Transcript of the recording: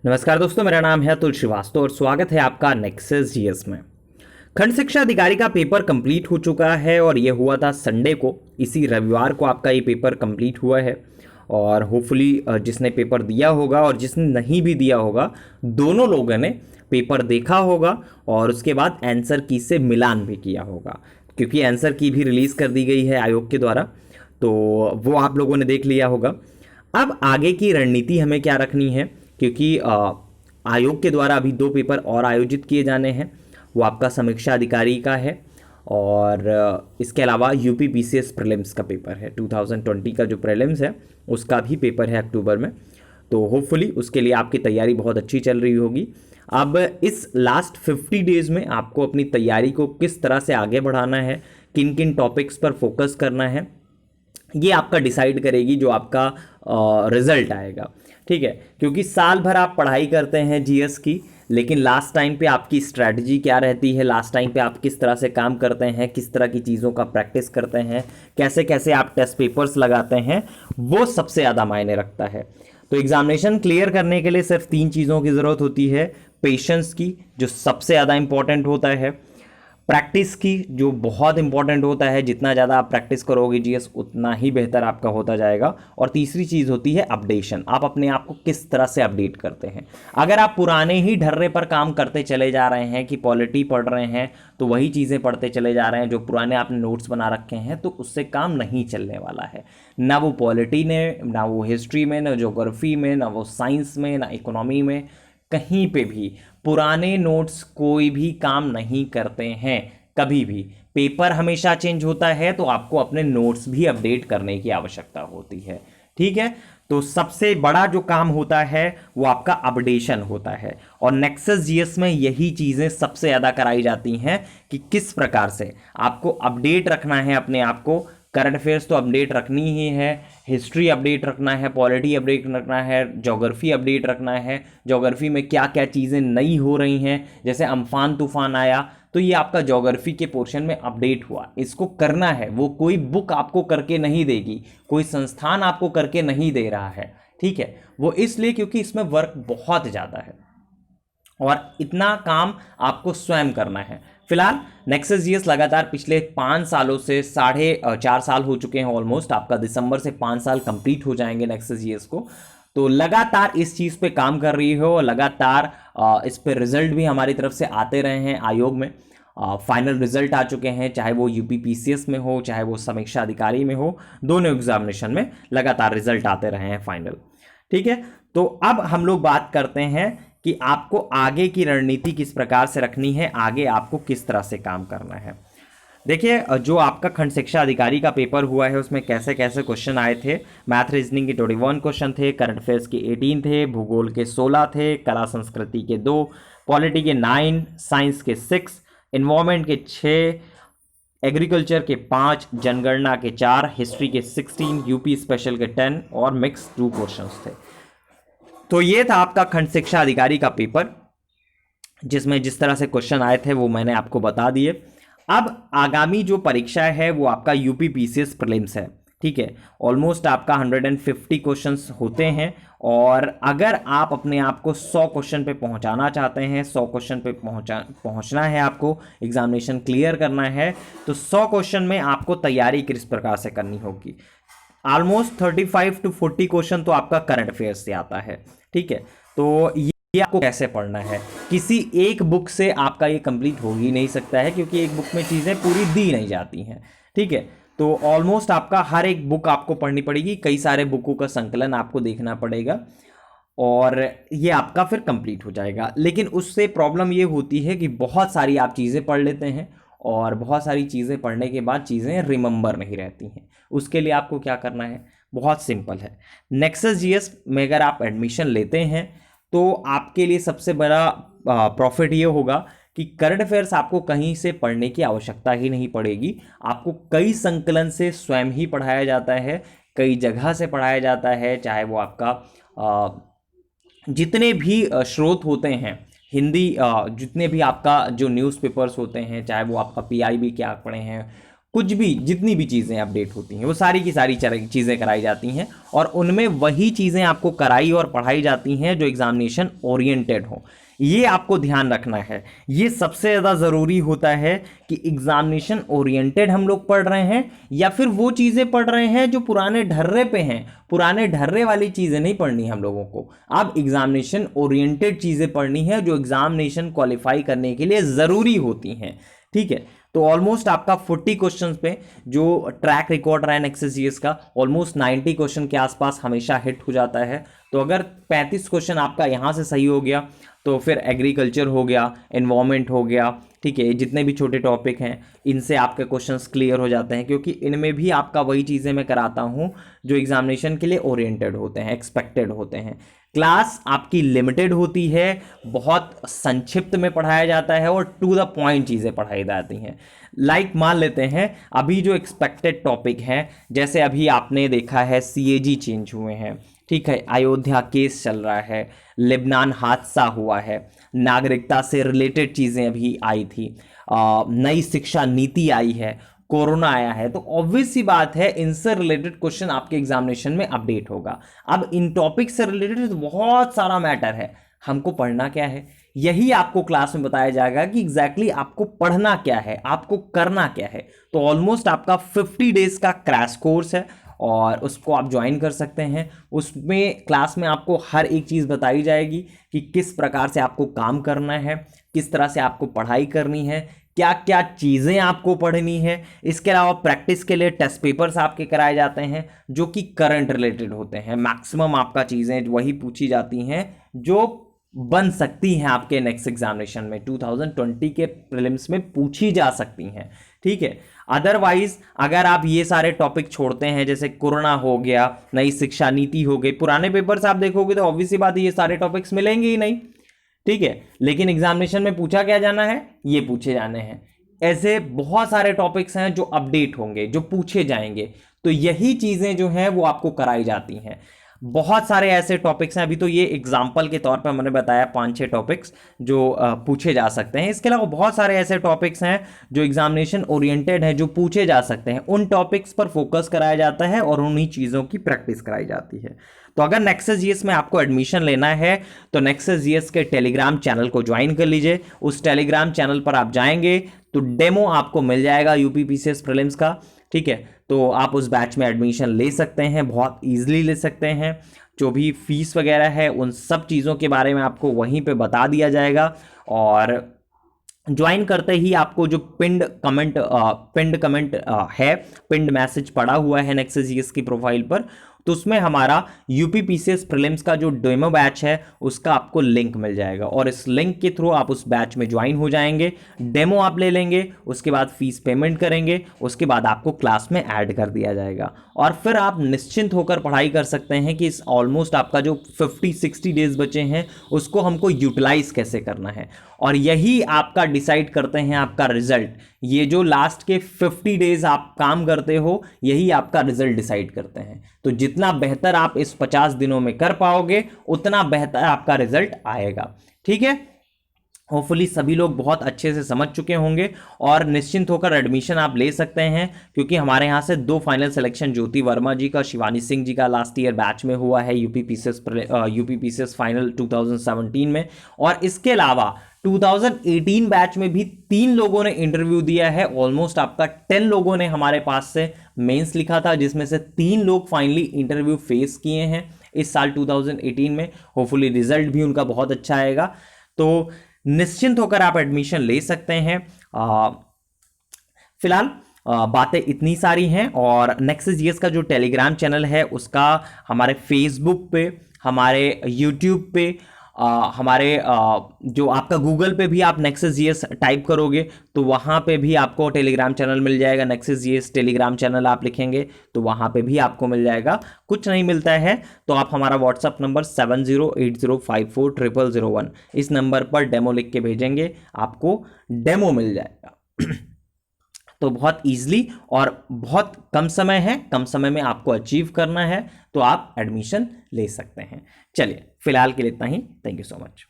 नमस्कार दोस्तों, मेरा नाम है अतुल श्रीवास्तव और स्वागत है आपका नेक्सस जीएस में। खंड शिक्षा अधिकारी का पेपर कंप्लीट हो चुका है और ये हुआ था संडे को। इसी रविवार को आपका ये पेपर कंप्लीट हुआ है और होपफुली जिसने पेपर दिया होगा और जिसने नहीं भी दिया होगा, दोनों लोगों ने पेपर देखा होगा और उसके बाद आंसर की से मिलान भी किया होगा, क्योंकि आंसर की भी रिलीज़ कर दी गई है आयोग के द्वारा, तो वो आप लोगों ने देख लिया होगा। अब आगे की रणनीति हमें क्या रखनी है, क्योंकि आयोग के द्वारा अभी 2 पेपर और आयोजित किए जाने हैं। वो आपका समीक्षा अधिकारी का है और इसके अलावा यूपी पीसीएस प्रीलिम्स का पेपर है। 2020 का जो प्रीलिम्स है उसका भी पेपर है अक्टूबर में, तो होपफुली उसके लिए आपकी तैयारी बहुत अच्छी चल रही होगी। अब इस लास्ट 50 डेज़ में आपको अपनी तैयारी को किस तरह से आगे बढ़ाना है, किन किन टॉपिक्स पर फोकस करना है, ये आपका डिसाइड करेगी जो आपका रिजल्ट आएगा। ठीक है, क्योंकि साल भर आप पढ़ाई करते हैं जीएस की, लेकिन लास्ट टाइम पे आपकी स्ट्रैटेजी क्या रहती है, लास्ट टाइम पे आप किस तरह से काम करते हैं, किस तरह की चीज़ों का प्रैक्टिस करते हैं, कैसे कैसे आप टेस्ट पेपर्स लगाते हैं, वो सबसे ज़्यादा मायने रखता है। तो एग्जामिनेशन क्लियर करने के लिए सिर्फ 3 चीज़ों की ज़रूरत होती है। पेशेंस की, जो सबसे ज़्यादा इंपॉर्टेंट होता है, प्रैक्टिस की, जो बहुत इंपॉर्टेंट होता है, जितना ज़्यादा आप प्रैक्टिस करोगे जीएस उतना ही बेहतर आपका होता जाएगा, और तीसरी चीज़ होती है अपडेशन। आप अपने आप को किस तरह से अपडेट करते हैं। अगर आप पुराने ही ढर्रे पर काम करते चले जा रहे हैं कि पॉलिटी पढ़ रहे हैं तो वही चीज़ें पढ़ते चले जा रहे हैं जो पुराने आपने नोट्स बना रखे हैं, तो उससे काम नहीं चलने वाला है। ना वो पॉलिटी में, ना वो हिस्ट्री में, ना ज्योग्राफी में, ना वो साइंस में, ना इकोनॉमी में, कहीं पे भी पुराने नोट्स कोई भी काम नहीं करते हैं कभी भी। पेपर हमेशा चेंज होता है, तो आपको अपने नोट्स भी अपडेट करने की आवश्यकता होती है। ठीक है, तो सबसे बड़ा जो काम होता है वो आपका अपडेशन होता है, और नेक्सस जीएस में यही चीज़ें सबसे ज़्यादा कराई जाती हैं कि किस प्रकार से आपको अपडेट रखना है अपने आप को। करंट अफेयर्स तो अपडेट रखनी ही है, हिस्ट्री अपडेट रखना है, पॉलिटी अपडेट रखना है, ज्योग्राफी अपडेट रखना है। ज्योग्राफी में क्या क्या चीज़ें नई हो रही हैं, जैसे अम्फान तूफान आया तो ये आपका ज्योग्राफी के पोर्शन में अपडेट हुआ, इसको करना है। वो कोई बुक आपको करके नहीं देगी, कोई संस्थान आपको करके नहीं दे रहा है। ठीक है, वो इसलिए क्योंकि इसमें वर्क बहुत ज़्यादा है और इतना काम आपको स्वयं करना है। फिलहाल नेक्सस जीएस लगातार पिछले 5 सालों से 4.5 साल हो चुके हैं ऑलमोस्ट। आपका दिसंबर से 5 साल कंप्लीट हो जाएंगे नेक्सस जीएस को। तो लगातार इस चीज़ पे काम कर रही हो, लगातार इस पे रिजल्ट भी हमारी तरफ से आते रहे हैं आयोग में। फाइनल रिजल्ट आ चुके हैं, चाहे वो यूपी पीसीएस में हो, चाहे वो समीक्षा अधिकारी में हो, दोनों एग्जामिनेशन में लगातार रिजल्ट आते रहे हैं फाइनल। ठीक है, तो अब हम लोग बात करते हैं कि आपको आगे की रणनीति किस प्रकार से रखनी है, आगे आपको किस तरह से काम करना है। देखिए, जो आपका खंड शिक्षा अधिकारी का पेपर हुआ है उसमें कैसे कैसे क्वेश्चन आए थे। मैथ रीजनिंग के 21 क्वेश्चन थे, करंट अफेयर्स के 18 थे, भूगोल के 16 थे, कला संस्कृति के 2, पॉलिटी के 9, साइंस के 6, इन्वायरमेंट के 6, एग्रीकल्चर के 5, जनगणना के 4, हिस्ट्री के 16, यूपी स्पेशल के 10 और मिक्स 2 क्वेश्चंस थे। तो ये था आपका खंड शिक्षा अधिकारी का पेपर, जिसमें जिस तरह से क्वेश्चन आए थे वो मैंने आपको बता दिए। अब आगामी जो परीक्षा है वो आपका यूपी पीसीएस प्रीलिम्स है। ठीक है, ऑलमोस्ट आपका 150 क्वेश्चंस होते हैं, और अगर आप अपने आप को 100 क्वेश्चन पे पहुंचाना चाहते हैं, 100 क्वेश्चन पे पहुंचना है, आपको एग्जामिनेशन क्लियर करना है, तो 100 क्वेश्चन में आपको तैयारी किस प्रकार से करनी होगी। ऑलमोस्ट 35 to 40 क्वेश्चन तो आपका करंट अफेयर्स से आता है। ठीक है, तो ये आपको कैसे पढ़ना है, किसी एक बुक से आपका ये कंप्लीट हो ही नहीं सकता है, क्योंकि एक बुक में चीज़ें पूरी दी नहीं जाती हैं। ठीक है, तो ऑलमोस्ट आपका हर एक बुक आपको पढ़नी पड़ेगी, कई सारे बुकों का संकलन आपको देखना पड़ेगा, और ये आपका फिर कंप्लीट हो जाएगा। लेकिन उससे प्रॉब्लम ये होती है कि बहुत सारी आप चीज़ें पढ़ लेते हैं, और बहुत सारी चीज़ें पढ़ने के बाद चीज़ें रिमेंबर नहीं रहती हैं। उसके लिए आपको क्या करना है, बहुत सिंपल है। नेक्सस जीएस में अगर आप एडमिशन लेते हैं तो आपके लिए सबसे बड़ा प्रॉफिट ये होगा कि करंट अफेयर्स आपको कहीं से पढ़ने की आवश्यकता ही नहीं पड़ेगी। आपको कई संकलन से स्वयं ही पढ़ाया जाता है, कई जगह से पढ़ाया जाता है, चाहे वो आपका जितने भी स्रोत होते हैं हिंदी, जितने भी आपका जो न्यूज़पेपर्स होते हैं, चाहे वो आपका पीआईबी क्या पढ़े हैं, कुछ भी जितनी भी चीज़ें अपडेट होती हैं वो सारी की सारी चीज़ें कराई जाती हैं, और उनमें वही चीज़ें आपको कराई और पढ़ाई जाती हैं जो एग्जामिनेशन ओरिएंटेड हो। ये आपको ध्यान रखना है, ये सबसे ज़्यादा ज़रूरी होता है कि एग्जामिनेशन ओरिएंटेड हम लोग पढ़ रहे हैं या फिर वो चीज़ें पढ़ रहे हैं जो पुराने ढर्रे पे हैं। पुराने ढर्रे वाली चीज़ें नहीं पढ़नी हम लोगों को, अब एग्जामिनेशन ओरिएंटेड चीज़ें पढ़नी है जो एग्जामिनेशन क्वालिफाई करने के लिए ज़रूरी होती हैं। ठीक है, तो ऑलमोस्ट आपका 40 क्वेश्चंस पे जो ट्रैक रिकॉर्ड रहा है नेक्सस जीएस का, ऑलमोस्ट 90 क्वेश्चन के आसपास हमेशा हिट हो जाता है। तो अगर 35 क्वेश्चन आपका यहाँ से सही हो गया तो फिर एग्रीकल्चर हो गया, एनवायरमेंट हो गया, ठीक है, जितने भी छोटे टॉपिक हैं इनसे आपके क्वेश्चंस क्लियर हो जाते हैं, क्योंकि इनमें भी आपका वही चीज़ें मैं कराता हूँ जो एग्जामिनेशन के लिए ओरिएंटेड होते हैं, एक्सपेक्टेड होते हैं। क्लास आपकी लिमिटेड होती है, बहुत संक्षिप्त में पढ़ाया जाता है और टू द पॉइंट चीज़ें पढ़ाई जाती हैं। लाइक मान लेते हैं अभी जो एक्सपेक्टेड टॉपिक हैं, जैसे अभी आपने देखा है सीएजी चेंज हुए हैं, ठीक है, अयोध्या केस चल रहा है, लेबनान हादसा हुआ है, नागरिकता से रिलेटेड चीज़ें अभी आई थी, नई शिक्षा नीति आई है, कोरोना आया है, तो ऑब्वियस सी बात है इनसे रिलेटेड क्वेश्चन आपके एग्जामिनेशन में अपडेट होगा। अब इन टॉपिक से रिलेटेड तो बहुत सारा मैटर है, हमको पढ़ना क्या है यही आपको क्लास में बताया जाएगा कि एग्जैक्टली आपको पढ़ना क्या है, आपको करना क्या है। तो ऑलमोस्ट आपका 50 डेज का क्रैश कोर्स है और उसको आप ज्वाइन कर सकते हैं। उसमें क्लास में आपको हर एक चीज़ बताई जाएगी कि किस प्रकार से आपको काम करना है, किस तरह से आपको पढ़ाई करनी है, क्या क्या चीज़ें आपको पढ़नी है। इसके अलावा प्रैक्टिस के लिए टेस्ट पेपर्स आपके कराए जाते हैं जो कि करंट रिलेटेड होते हैं। मैक्सिमम आपका चीज़ें वही पूछी जाती हैं जो बन सकती हैं आपके नेक्स्ट एग्जामिनेशन में, 2020 के प्रीलिम्स में पूछी जा सकती हैं। ठीक है, अदरवाइज अगर आप ये सारे टॉपिक छोड़ते हैं, जैसे कोरोना हो गया, नई शिक्षा नीति हो गई, पुराने पेपर्स आप देखोगे तो ऑब्वियसली बात है ये सारे टॉपिक्स मिलेंगे ही नहीं। ठीक है, लेकिन एग्जामिनेशन में पूछा क्या जाना है, ये पूछे जाने हैं। ऐसे बहुत सारे टॉपिक्स हैं जो अपडेट होंगे, जो पूछे जाएंगे, तो यही चीज़ें जो हैं वो आपको कराई जाती हैं। बहुत सारे ऐसे टॉपिक्स हैं, अभी तो ये एग्जाम्पल के तौर पर मैंने बताया 5-6 टॉपिक्स जो पूछे जा सकते हैं। इसके अलावा बहुत सारे ऐसे टॉपिक्स हैं जो एग्जामिनेशन ओरिएंटेड हैं, जो पूछे जा सकते हैं। उन टॉपिक्स पर फोकस कराया जाता है और उन्हीं चीज़ों की प्रैक्टिस कराई जाती है। तो अगर नेक्सस जीएस में आपको एडमिशन लेना है तो नेक्सस जीएस के टेलीग्राम चैनल को ज्वाइन कर लीजिए। उस टेलीग्राम चैनल पर आप जाएंगे तो डेमो आपको मिल जाएगा यूपी पीसीएस प्रीलिम्स का। ठीक है, तो आप उस बैच में एडमिशन ले सकते हैं, बहुत ईजिली ले सकते हैं। जो भी फीस वगैरह है उन सब चीज़ों के बारे में आपको वहीं पे बता दिया जाएगा, और ज्वाइन करते ही आपको जो पिंड कमेंट है, पिंड मैसेज पड़ा हुआ है नेक्सस जीएस की प्रोफाइल पर, तो उसमें हमारा यूपी पीसीएस प्रीलिम्स का जो डेमो बैच है उसका आपको लिंक मिल जाएगा, और इस लिंक के थ्रू आप उस बैच में ज्वाइन हो जाएंगे। डेमो आप ले लेंगे, उसके बाद फीस पेमेंट करेंगे, उसके बाद आपको क्लास में ऐड कर दिया जाएगा, और फिर आप निश्चिंत होकर पढ़ाई कर सकते हैं कि इस ऑलमोस्ट आपका जो 50-60 डेज बचे हैं उसको हमको यूटिलाइज कैसे करना है, और यही आपका डिसाइड करते हैं आपका रिजल्ट। ये जो लास्ट के 50 डेज आप काम करते हो यही आपका रिजल्ट डिसाइड करते हैं। तो जितना बेहतर आप इस 50 दिनों में कर पाओगे उतना बेहतर आपका रिजल्ट आएगा। ठीक है, होपफुली सभी लोग बहुत अच्छे से समझ चुके होंगे और निश्चिंत होकर एडमिशन आप ले सकते हैं, क्योंकि हमारे यहाँ से 2 फाइनल सिलेक्शन ज्योति वर्मा जी का, शिवानी सिंह जी का लास्ट ईयर बैच में हुआ है यूपी पीसीएस फाइनल 2017 में, और इसके अलावा 2018 बैच में भी 3 लोगों ने इंटरव्यू दिया है। ऑलमोस्ट आपका 10 लोगों ने हमारे पास से मेंस लिखा था, जिसमें से 3 लोग फाइनली इंटरव्यू फेस किए हैं इस साल 2018 में। होपफुली रिजल्ट भी उनका बहुत अच्छा आएगा, तो निश्चिंत होकर आप एडमिशन ले सकते हैं। फिलहाल बातें इतनी सारी हैं, और नेक्सस जीएस का जो टेलीग्राम चैनल है उसका हमारे फेसबुक पे, हमारे यूट्यूब पे, हमारे जो आपका गूगल पे भी आप नेक्सस जीएस टाइप करोगे तो वहाँ पे भी आपको टेलीग्राम चैनल मिल जाएगा। नेक्सस जीएस टेलीग्राम चैनल आप लिखेंगे तो वहाँ पे भी आपको मिल जाएगा। कुछ नहीं मिलता है तो आप हमारा व्हाट्सअप नंबर 7080540001 इस नंबर पर डेमो लिख के भेजेंगे, आपको डेमो मिल जाएगा। तो बहुत ईजिली और बहुत कम समय है, कम समय में आपको अचीव करना है तो आप एडमिशन ले सकते हैं। चलिए फिलहाल के लिए इतना ही। Thank you so much.